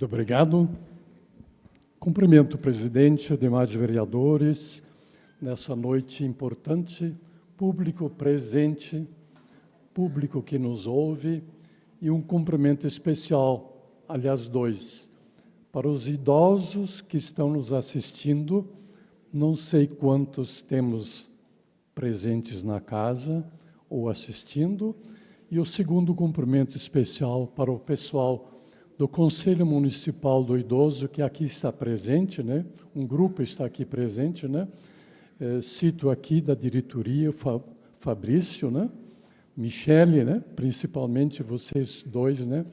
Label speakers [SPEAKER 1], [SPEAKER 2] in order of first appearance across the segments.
[SPEAKER 1] Muito obrigado. Cumprimento o presidente, demais vereadores, nessa noite importante, público presente, público que nos ouve, e um cumprimento especial, aliás, dois, para os idosos que estão nos assistindo. Não sei quantos temos presentes na casa ou assistindo, e o segundo cumprimento especial para o pessoal do Conselho Municipal do Idoso, que aqui está presente, né? Um grupo está aqui presente, né? Cito aqui da diretoria, Fabrício, né? Michele, né? Principalmente vocês dois, né?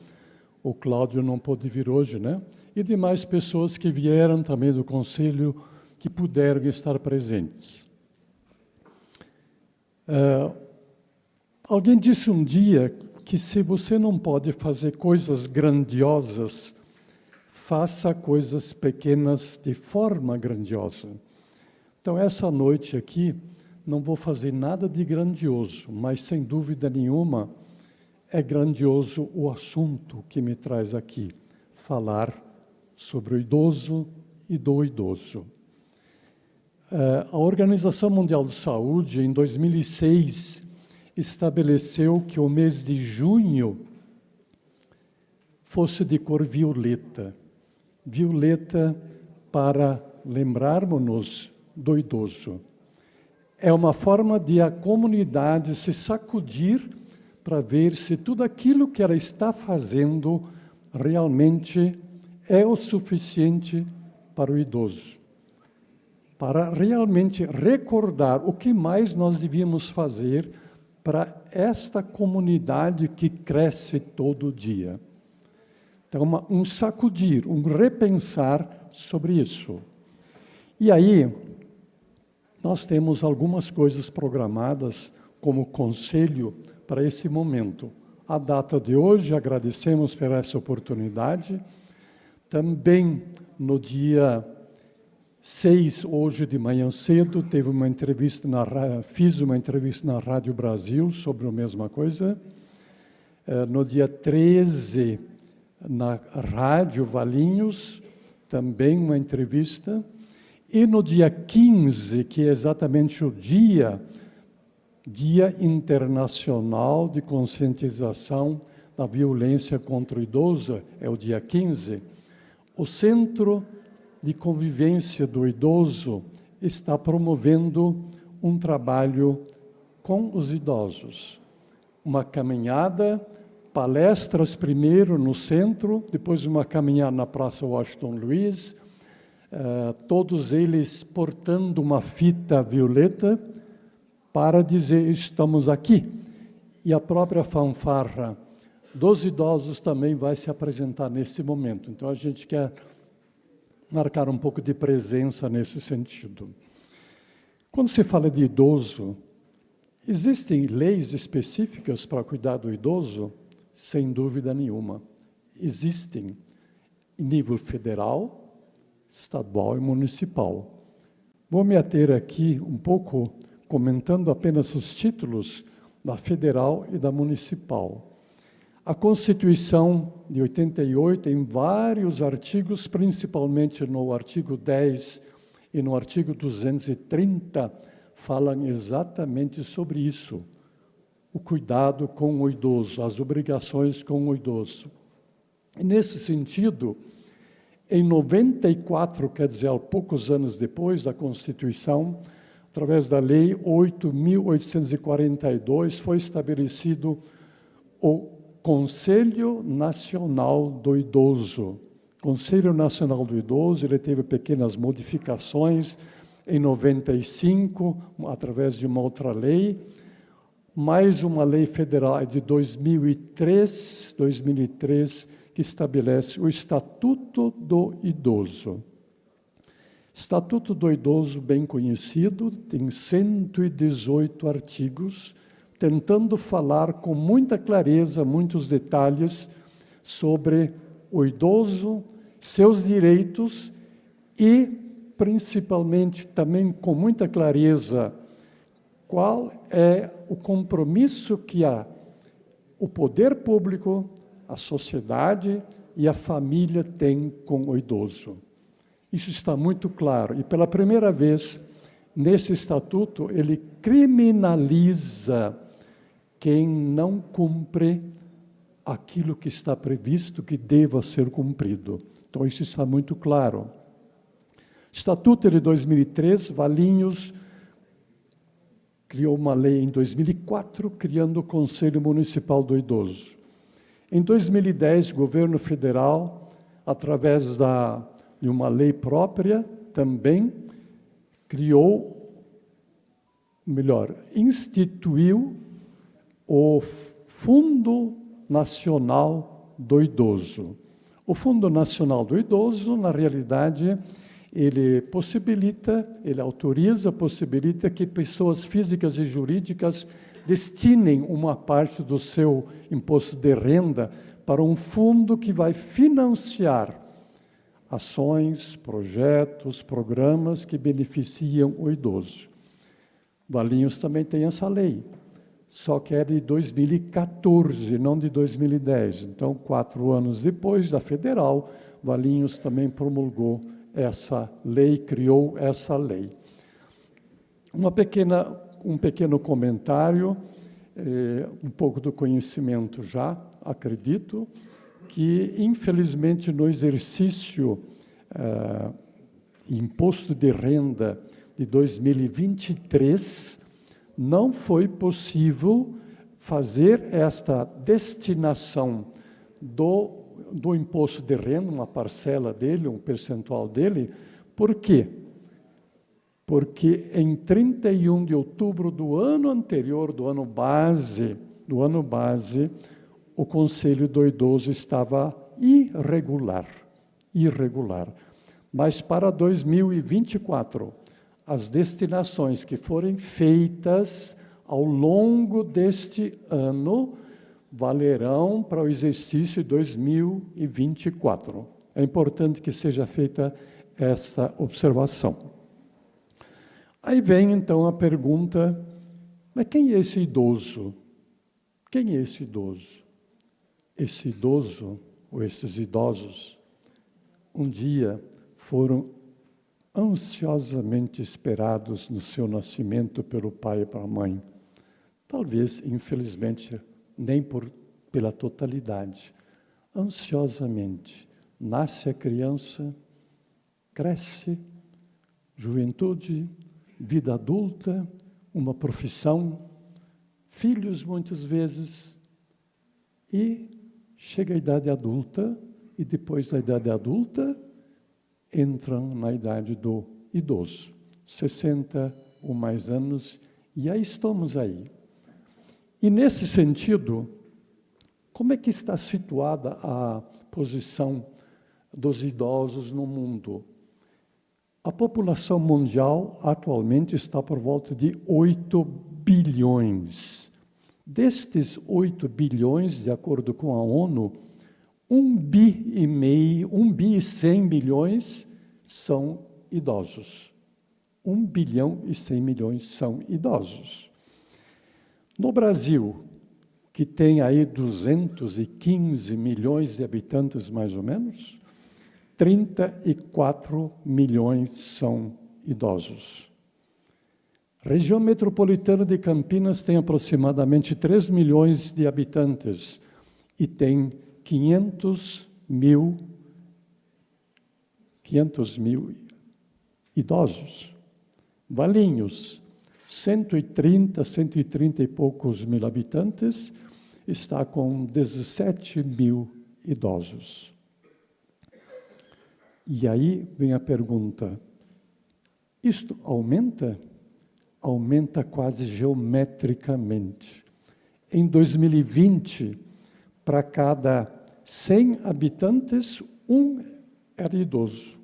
[SPEAKER 1] O Cláudio não pôde vir hoje, né? E demais pessoas que vieram também do Conselho, que puderam estar presentes. Alguém disse um dia que se você não pode fazer coisas grandiosas, faça coisas pequenas de forma grandiosa. Então, essa noite aqui, não vou fazer nada de grandioso, mas, sem dúvida nenhuma, é grandioso o assunto que me traz aqui, falar sobre o idoso e do idoso. A Organização Mundial de Saúde, em 2006, estabeleceu que o mês de junho fosse de cor violeta. Violeta para lembrarmos-nos do idoso. É uma forma de a comunidade se sacudir para ver se tudo aquilo que ela está fazendo realmente é o suficiente para o idoso. Para realmente recordar o que mais nós devíamos fazer para esta comunidade que cresce todo dia. Então, um sacudir, um repensar sobre isso. E aí, nós temos algumas coisas programadas como conselho para esse momento. A data de hoje, agradecemos por essa oportunidade. Também, no dia 6, hoje de manhã cedo, fiz uma entrevista na Rádio Brasil sobre a mesma coisa. No dia 13, na Rádio Valinhos, também uma entrevista. E no dia 15, que é exatamente o Dia Internacional de Conscientização da Violência contra o Idoso, é o dia 15, o Centro de Convivência do Idoso está promovendo um trabalho com os idosos. Uma caminhada, palestras primeiro no centro, depois uma caminhada na Praça Washington Luiz, todos eles portando uma fita violeta para dizer estamos aqui. E a própria fanfarra dos idosos também vai se apresentar nesse momento. Então a gente quer marcar um pouco de presença nesse sentido. Quando se fala de idoso, existem leis específicas para cuidar do idoso? Sem dúvida nenhuma. Existem em nível federal, estadual e municipal. Vou me ater aqui um pouco, comentando apenas os títulos da federal e da municipal. A Constituição de 88, em vários artigos, principalmente no artigo 10 e no artigo 230, falam exatamente sobre isso. O cuidado com o idoso, as obrigações com o idoso. E, nesse sentido, em 94, quer dizer, há poucos anos depois da Constituição, através da Lei 8.842, foi estabelecido o Conselho Nacional do Idoso. Conselho Nacional do Idoso, ele teve pequenas modificações em 95, através de uma outra lei, mais uma lei federal de 2003, que estabelece o Estatuto do Idoso. Estatuto do Idoso, bem conhecido, tem 118 artigos, tentando falar com muita clareza, muitos detalhes sobre o idoso, seus direitos e, principalmente, também com muita clareza, qual é o compromisso que o poder público, a sociedade e a família tem com o idoso. Isso está muito claro. E pela primeira vez, nesse estatuto, ele criminaliza quem não cumpre aquilo que está previsto que deva ser cumprido. Então, isso está muito claro. Estatuto de 2003, Valinhos criou uma lei em 2004, criando o Conselho Municipal do Idoso. Em 2010, o governo federal, através de uma lei própria, também instituiu o Fundo Nacional do Idoso. O Fundo Nacional do Idoso, na realidade, ele possibilita que pessoas físicas e jurídicas destinem uma parte do seu imposto de renda para um fundo que vai financiar ações, projetos, programas que beneficiam o idoso. Valinhos também tem essa lei, só que é de 2014, não de 2010. Então, 4 anos depois da federal, Valinhos também promulgou essa lei, criou essa lei. Um pequeno comentário, um pouco do conhecimento já, acredito, que, infelizmente, no exercício imposto de renda de 2023, não foi possível fazer esta destinação do imposto de renda, uma parcela dele, um percentual dele. Por quê? Porque em 31 de outubro do ano anterior, do ano base, o Conselho do Idoso estava irregular. Mas para 2024, as destinações que forem feitas ao longo deste ano valerão para o exercício 2024. É importante que seja feita essa observação. Aí vem, então, a pergunta, mas quem é esse idoso? Quem é esse idoso? Esse idoso, ou esses idosos, um dia foram ansiosamente esperados no seu nascimento pelo pai e pela mãe. Talvez, infelizmente, nem pela totalidade. Ansiosamente. Nasce a criança, cresce, juventude, vida adulta, uma profissão, filhos muitas vezes, e chega a idade adulta, e depois da idade adulta, entram na idade do idoso, 60 ou mais anos, e aí estamos aí. E nesse sentido, como é que está situada a posição dos idosos no mundo? A população mundial atualmente está por volta de 8 bilhões. Destes 8 bilhões, de acordo com a ONU, 1 bi e 100 bilhões são idosos. 1 bilhão e 100 milhões são idosos. No Brasil, que tem aí 215 milhões de habitantes, mais ou menos, 34 milhões são idosos. Região metropolitana de Campinas tem aproximadamente 3 milhões de habitantes e tem 500 mil idosos. Valinhos, 130 e poucos mil habitantes, está com 17 mil idosos. E aí vem a pergunta, isto aumenta? Aumenta quase geometricamente. Em 2020, para cada 100 habitantes, um era idoso.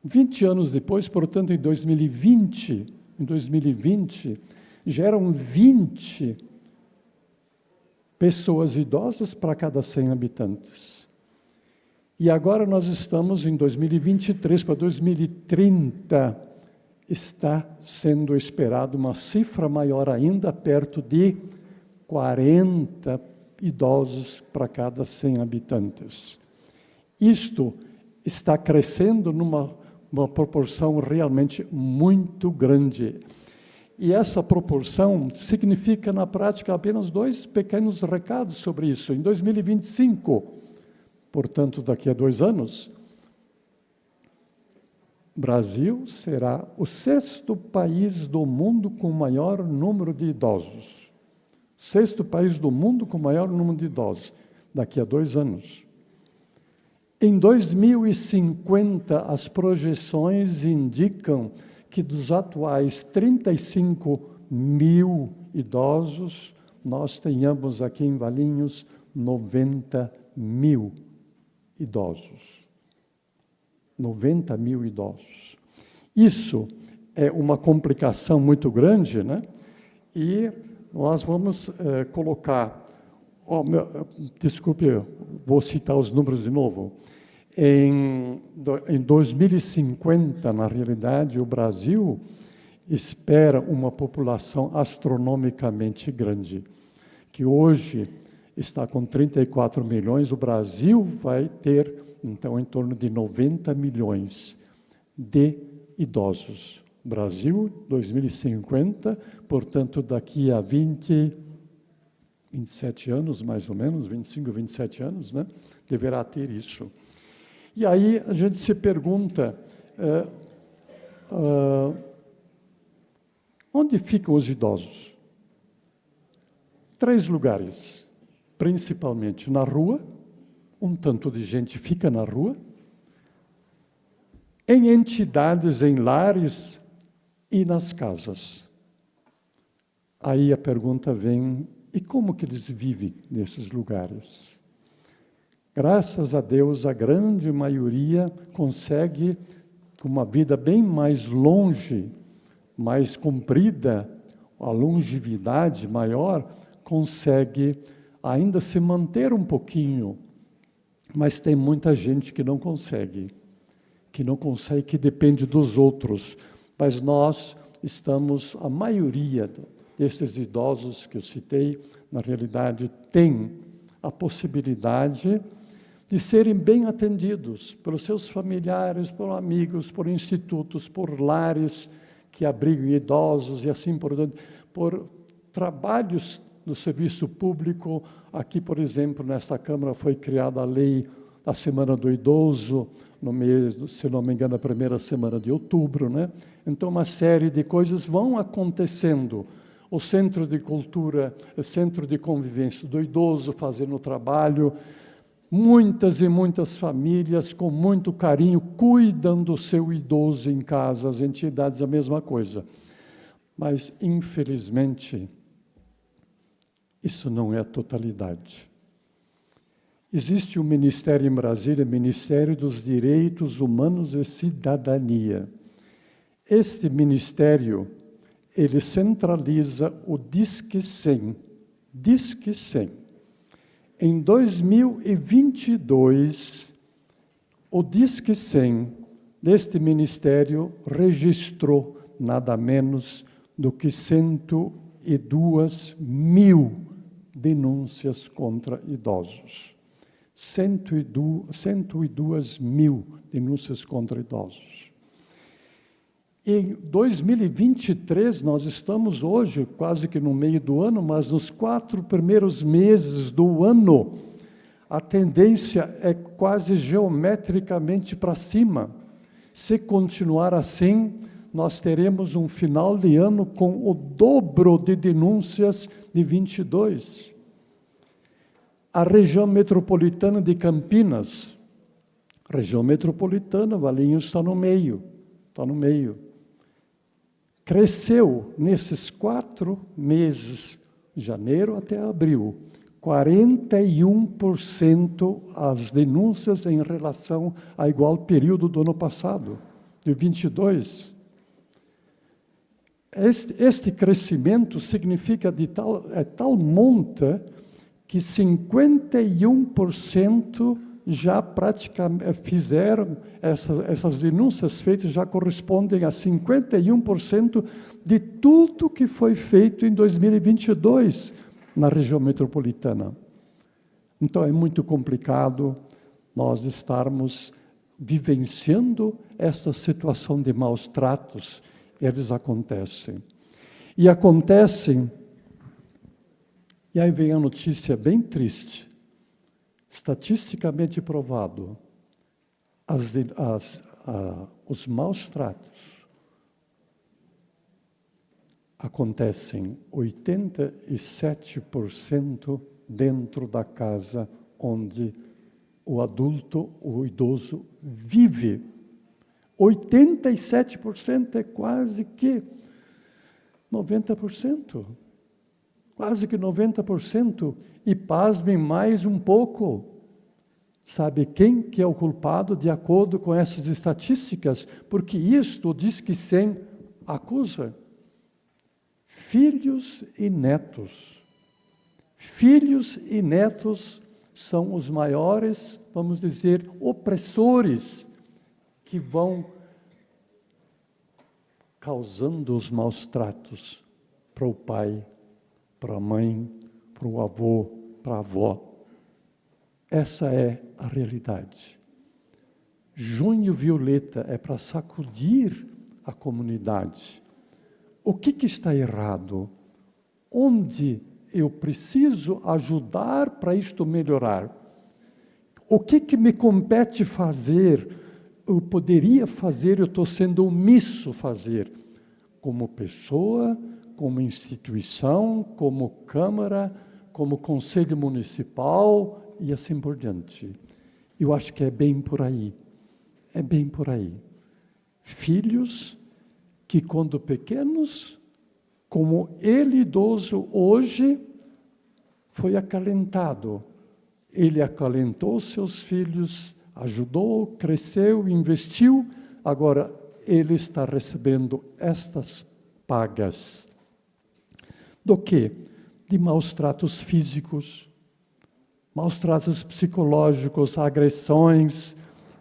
[SPEAKER 1] 20 anos depois, portanto, em 2020, já eram 20 pessoas idosas para cada 100 habitantes. E agora nós estamos em 2023 para 2030, está sendo esperado uma cifra maior ainda, perto de 40 idosos para cada 100 habitantes. Isto está crescendo uma proporção realmente muito grande. E essa proporção significa, na prática, apenas 2 pequenos recados sobre isso. Em 2025, portanto, daqui a 2 anos, Brasil será o 6º país do mundo com maior número de idosos. 6º país do mundo com maior número de idosos, daqui a 2 anos. Em 2050, as projeções indicam que dos atuais 35 mil idosos, nós tenhamos aqui em Valinhos 90 mil idosos. 90 mil idosos. Isso é uma complicação muito grande, né? E nós vamos colocar... desculpe, vou citar os números de novo. Em 2050, na realidade, o Brasil espera uma população astronomicamente grande, que hoje está com 34 milhões, o Brasil vai ter, então, em torno de 90 milhões de idosos. Brasil, 2050, portanto, daqui a 27 anos, mais ou menos, 25, 27 anos, né, deverá ter isso. E aí a gente se pergunta, onde ficam os idosos? 3 lugares, principalmente na rua, um tanto de gente fica na rua, em entidades, em lares e nas casas. Aí a pergunta vem, e como que eles vivem nesses lugares? Graças a Deus, a grande maioria consegue, com uma vida bem mais longe, mais comprida, a longevidade maior, consegue ainda se manter um pouquinho. Mas tem muita gente que não consegue, que depende dos outros. Mas nós estamos, a maioria desses idosos que eu citei, na realidade, tem a possibilidade de serem bem atendidos pelos seus familiares, por amigos, por institutos, por lares que abrigam idosos e assim por diante, por trabalhos do serviço público. Aqui, por exemplo, nesta Câmara foi criada a lei da Semana do Idoso, no mês, se não me engano, a primeira semana de outubro, né? Então, uma série de coisas vão acontecendo. O Centro de Cultura, o Centro de Convivência do Idoso fazendo o trabalho, muitas e muitas famílias, com muito carinho, cuidam do seu idoso em casa, as entidades a mesma coisa. Mas, infelizmente, isso não é a totalidade. Existe um ministério em Brasília, Ministério dos Direitos Humanos e Cidadania. Este ministério, ele centraliza o Disque 100. Disque 100. Em 2022, o Disque 100 deste ministério registrou nada menos do que 102 mil denúncias contra idosos. 102 mil denúncias contra idosos. Em 2023, nós estamos hoje quase que no meio do ano, mas nos 4 primeiros meses do ano, a tendência é quase geometricamente para cima. Se continuar assim, nós teremos um final de ano com o dobro de denúncias de 22. A região metropolitana de Campinas, região metropolitana, Valinhos está no meio, cresceu nesses 4 meses, janeiro até abril, 41% as denúncias em relação a igual período do ano passado, de 22. Este crescimento significa tal monta que 51% já praticamente fizeram, essas denúncias feitas já correspondem a 51% de tudo que foi feito em 2022 na região metropolitana. Então, é muito complicado. nós estarmos vivenciando essa situação de maus tratos, eles acontecem. E acontecem, e aí vem a notícia bem triste, estatisticamente provado, os maus tratos acontecem 87% dentro da casa onde o adulto, o idoso, vive. 87% é quase que 90%. Quase que 90%. E pasmem mais um pouco. Sabe quem que é o culpado de acordo com essas estatísticas? Porque isto diz que sem acusa. Filhos e netos. Filhos e netos são os maiores, vamos dizer, opressores que vão causando os maus tratos para o pai, para a mãe, para o avô, para a avó. Essa é a realidade. Junho Violeta é para sacudir a comunidade. O que está errado? Onde eu preciso ajudar para isto melhorar? O que me compete fazer? Eu poderia fazer, eu estou sendo omisso fazer. Como pessoa, como instituição, como Câmara, como Conselho Municipal e assim por diante. Eu acho que é bem por aí. É bem por aí. Filhos que, quando pequenos, como ele idoso hoje, foi acalentado. Ele acalentou seus filhos, ajudou, cresceu, investiu. Agora, ele está recebendo estas pagas. Do quê? De maus tratos físicos, maus tratos psicológicos, agressões,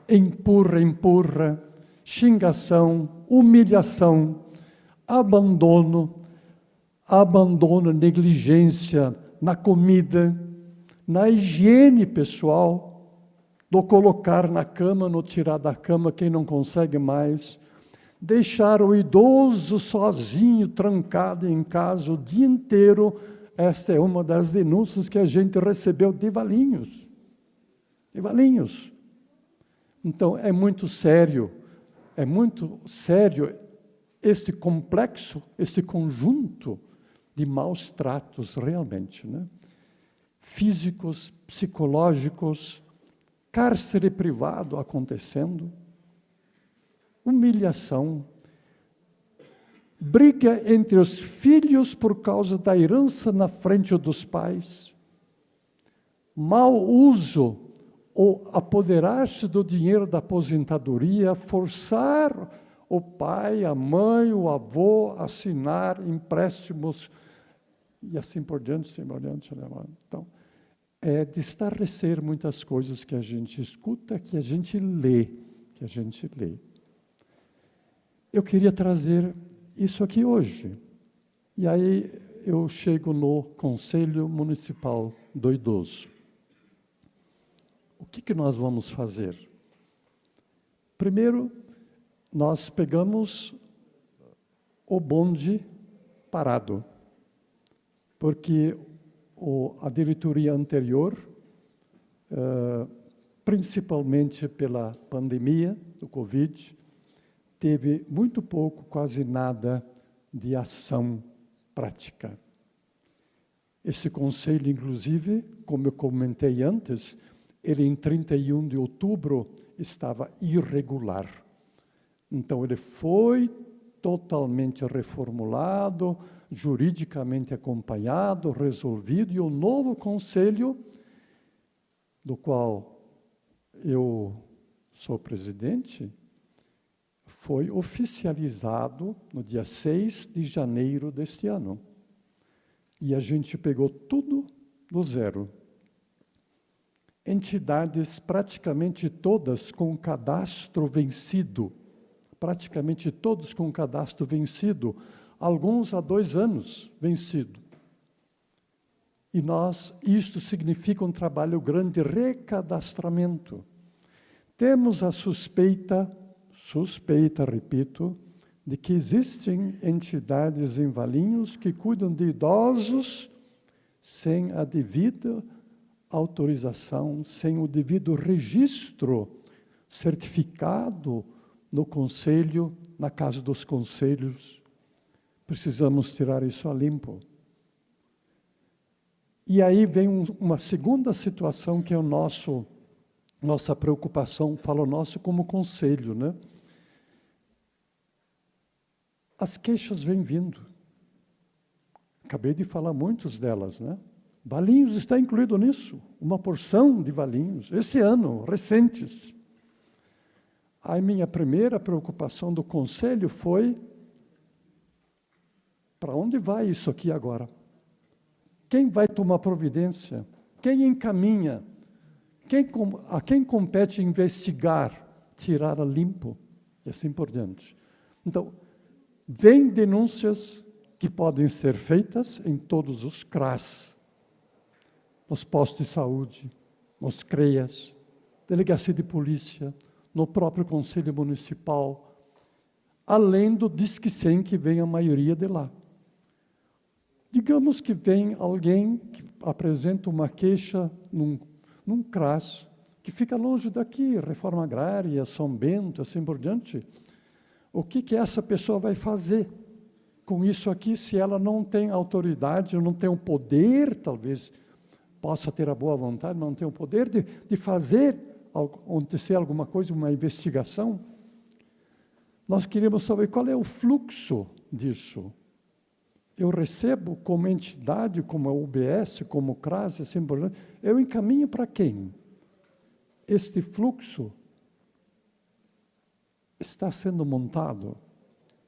[SPEAKER 1] empurra, xingação, humilhação, abandono, negligência na comida, na higiene pessoal, do colocar na cama, no tirar da cama quem não consegue mais, deixar o idoso sozinho, trancado em casa o dia inteiro. Esta é uma das denúncias que a gente recebeu de Valinhos. De Valinhos. Então, é muito sério este complexo, este conjunto de maus tratos, realmente, né? Físicos, psicológicos, cárcere privado acontecendo, humilhação, briga entre os filhos por causa da herança na frente dos pais, mau uso ou apoderar-se do dinheiro da aposentadoria, forçar o pai, a mãe, o avô a assinar empréstimos e assim por diante, Então, é de estarrecer muitas coisas que a gente escuta, que a gente lê. Eu queria trazer isso aqui hoje. E aí eu chego no Conselho Municipal do Idoso. O que nós vamos fazer? Primeiro, nós pegamos o bonde parado, porque a diretoria anterior, principalmente pela pandemia do Covid, teve muito pouco, quase nada, de ação prática. Esse conselho, inclusive, como eu comentei antes, ele em 31 de outubro estava irregular. Então, ele foi totalmente reformulado, juridicamente acompanhado, resolvido, e o novo conselho, do qual eu sou presidente, foi oficializado no dia 6 de janeiro deste ano. E a gente pegou tudo do zero. Entidades praticamente todas com cadastro vencido, alguns há 2 anos vencido. E isto significa um trabalho grande de recadastramento. Temos a suspeita, repito, de que existem entidades em Valinhos que cuidam de idosos sem a devida autorização, sem o devido registro certificado no conselho, na Casa dos Conselhos. Precisamos tirar isso a limpo. E aí vem uma segunda situação que é nossa preocupação, falo nosso como conselho, né? As queixas vêm vindo. Acabei de falar muitas delas, né? Valinhos está incluído nisso, uma porção de Valinhos, esse ano, recentes. A minha primeira preocupação do conselho foi: para onde vai isso aqui agora? Quem vai tomar providência? Quem encaminha? A quem compete investigar, tirar a limpo, e assim por diante. Então, vem denúncias que podem ser feitas em todos os CRAS, nos postos de saúde, nos CREAS, delegacia de polícia, no próprio Conselho Municipal, além do Disque 100, que vem a maioria de lá. Digamos que vem alguém que apresenta uma queixa num CRAS, que fica longe daqui, Reforma Agrária, São Bento, assim por diante. O que essa pessoa vai fazer com isso aqui, se ela não tem autoridade, não tem o poder, talvez possa ter a boa vontade, não tem o poder de fazer acontecer alguma coisa, uma investigação? Nós queremos saber qual é o fluxo disso. Eu recebo como entidade, como a UBS, como CRAS, assim por diante, eu encaminho para quem? Este fluxo está sendo montado,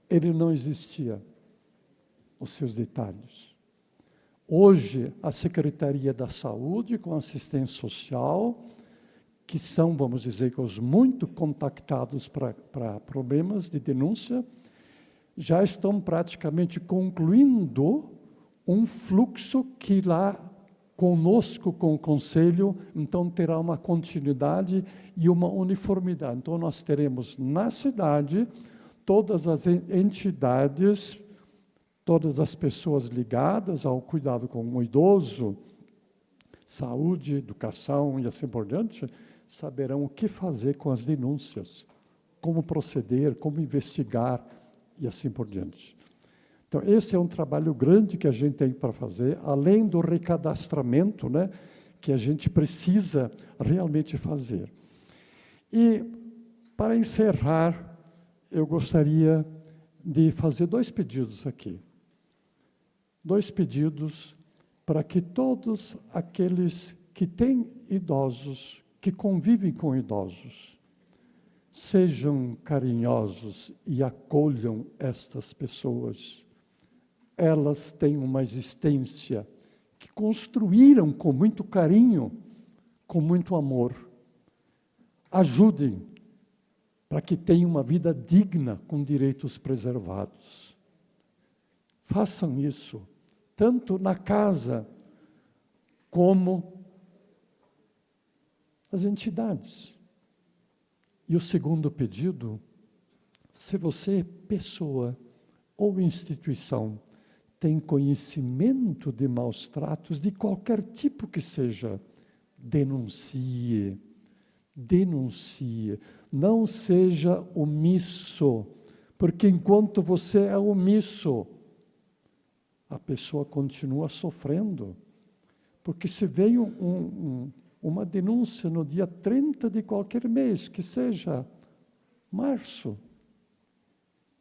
[SPEAKER 1] ele não existia, os seus detalhes. Hoje, a Secretaria da Saúde, com assistência social, que são, vamos dizer, os muito contactados para problemas de denúncia, já estão praticamente concluindo um fluxo que lá, conosco, com o Conselho, então terá uma continuidade e uma uniformidade. Então, nós teremos na cidade todas as entidades, todas as pessoas ligadas ao cuidado com o idoso, saúde, educação e assim por diante, saberão o que fazer com as denúncias, como proceder, como investigar e assim por diante. Então, esse é um trabalho grande que a gente tem para fazer, além do recadastramento, né, que a gente precisa realmente fazer. E, para encerrar, eu gostaria de fazer 2 pedidos aqui. 2 pedidos para que todos aqueles que têm idosos, que convivem com idosos, sejam carinhosos e acolham estas pessoas. Elas têm uma existência que construíram com muito carinho, com muito amor. Ajudem para que tenham uma vida digna, com direitos preservados. Façam isso, tanto na casa como as entidades. E o segundo pedido: se você, pessoa ou instituição, tem conhecimento de maus tratos, de qualquer tipo que seja, denuncie. Denuncie. Não seja omisso, porque enquanto você é omisso, a pessoa continua sofrendo. Porque se veio uma denúncia no dia 30 de qualquer mês, que seja março,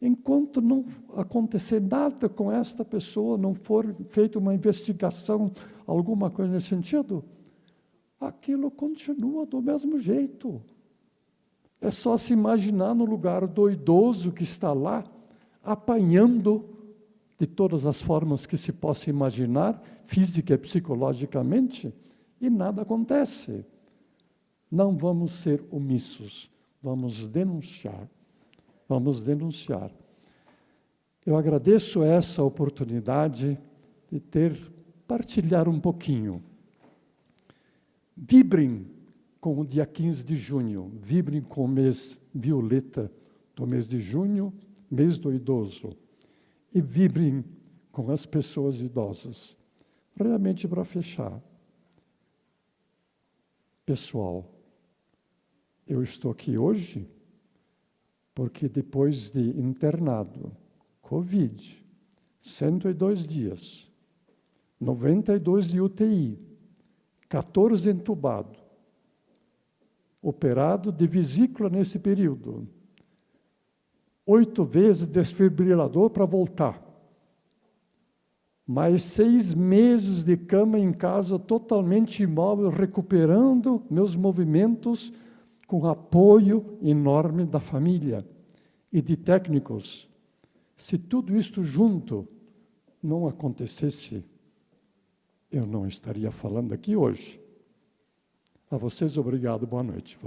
[SPEAKER 1] enquanto não acontecer nada com esta pessoa, não for feita uma investigação, alguma coisa nesse sentido, aquilo continua do mesmo jeito. É só se imaginar no lugar do idoso que está lá, apanhando de todas as formas que se possa imaginar, física e psicologicamente, e nada acontece. Não vamos ser omissos, vamos denunciar. Vamos denunciar. Eu agradeço essa oportunidade de partilhar um pouquinho. Vibrem com o dia 15 de junho, vibrem com o mês violeta do mês de junho, mês do idoso, e vibrem com as pessoas idosas. Realmente, para fechar, pessoal, eu estou aqui hoje porque depois de internado, Covid, 102 dias, 92 de UTI, 14 entubado, operado de vesícula nesse período, 8 vezes desfibrilador para voltar, mais 6 meses de cama em casa, totalmente imóvel, recuperando meus movimentos, com apoio enorme da família e de técnicos. Se tudo isto junto não acontecesse, eu não estaria falando aqui hoje. A vocês, obrigado, boa noite.